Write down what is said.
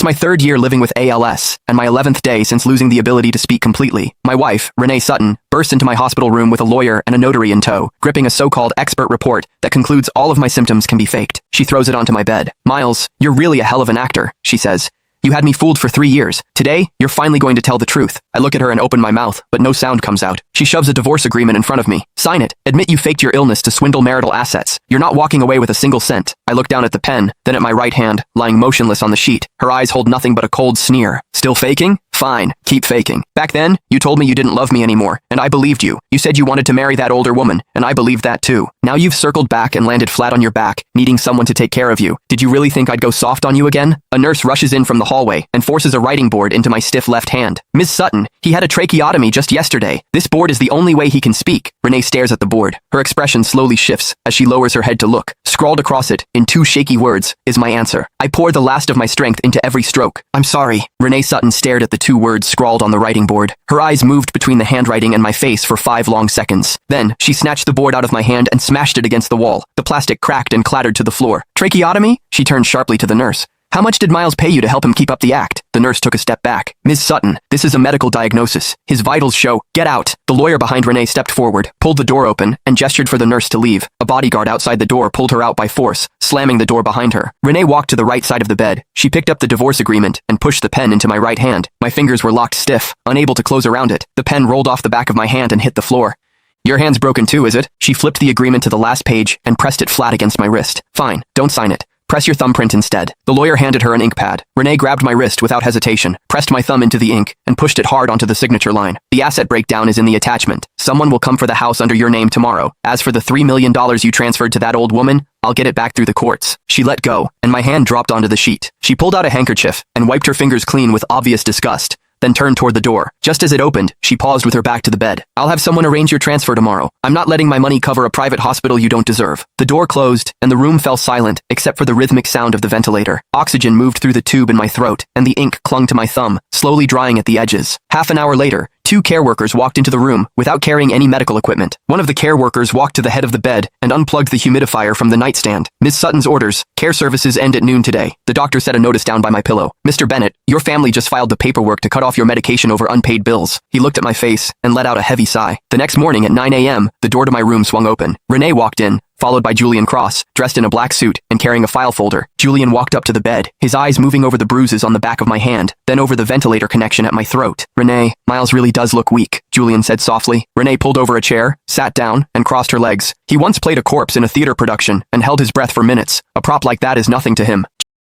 It's my third year living with ALS, and my 11th day since losing the ability to speak completely. My wife, Renee Sutton, burst into my hospital room with a lawyer and a notary in tow, gripping a so-called expert report that concludes all of my symptoms can be faked. She throws it onto my bed. "Miles, you're really a hell of an actor," she says. "You had me fooled for 3 years. Today, you're finally going to tell the truth." I look at her and open my mouth, but no sound comes out. She shoves a divorce agreement in front of me. "Sign it. Admit you faked your illness to swindle marital assets. You're not walking away with a single cent." I look down at the pen, then at my right hand, lying motionless on the sheet. Her eyes hold nothing but a cold sneer. "Still faking? Fine, keep faking. Back then, you told me you didn't love me anymore, and I believed you. You said you wanted to marry that older woman, and I believed that too. Now you've circled back and landed flat on your back, needing someone to take care of you. Did you really think I'd go soft on you again?" A nurse rushes in from the hallway and forces a writing board into my stiff left hand. "Ms. Sutton, he had a tracheotomy just yesterday. This board is the only way he can speak." Renee stares at the board. Her expression slowly shifts as she lowers her head to look. Scrawled across it, in 2 shaky words, is my answer. I pour the last of my strength into every stroke. "I'm sorry." Renee Sutton stared at the 2 words scrawled on the writing board. Her eyes moved between the handwriting and my face for 5 long seconds. Then, she snatched the board out of my hand and smashed it against the wall. The plastic cracked and clattered to the floor. "Tracheotomy?" She turned sharply to the nurse. "How much did Miles pay you to help him keep up the act?" The nurse took a step back. "Ms. Sutton, this is a medical diagnosis. His vitals show—" "Get out!" The lawyer behind Renee stepped forward, pulled the door open, and gestured for the nurse to leave. A bodyguard outside the door pulled her out by force, slamming the door behind her. Renee walked to the right side of the bed. She picked up the divorce agreement and pushed the pen into my right hand. My fingers were locked stiff, unable to close around it. The pen rolled off the back of my hand and hit the floor. "Your hand's broken too, is it?" She flipped the agreement to the last page and pressed it flat against my wrist. "Fine, don't sign it. Press your thumbprint instead." The lawyer handed her an ink pad. Renee grabbed my wrist without hesitation, pressed my thumb into the ink, and pushed it hard onto the signature line. "The asset breakdown is in the attachment. Someone will come for the house under your name tomorrow. As for the $3 million you transferred to that old woman, I'll get it back through the courts." She let go, and my hand dropped onto the sheet. She pulled out a handkerchief and wiped her fingers clean with obvious disgust, then turned toward the door. Just as it opened, she paused with her back to the bed. "I'll have someone arrange your transfer tomorrow. I'm not letting my money cover a private hospital you don't deserve." The door closed, and the room fell silent, except for the rhythmic sound of the ventilator. Oxygen moved through the tube in my throat, and the ink clung to my thumb, slowly drying at the edges. Half an hour later, 2 care workers walked into the room without carrying any medical equipment. One of the care workers walked to the head of the bed and unplugged the humidifier from the nightstand. "Ms. Sutton's orders. Care services end at noon today." The doctor set a notice down by my pillow. "Mr. Bennett, your family just filed the paperwork to cut off your medication over unpaid bills." He looked at my face and let out a heavy sigh. The next morning at 9 a.m., the door to my room swung open. Renee walked in, followed by Julian Cross, dressed in a black suit and carrying a file folder. Julian walked up to the bed, his eyes moving over the bruises on the back of my hand, then over the ventilator connection at my throat. "Renee, Miles really does look weak," Julian said softly. Renee pulled over a chair, sat down, and crossed her legs. "He once played a corpse in a theater production and held his breath for minutes. A prop like that is nothing to him."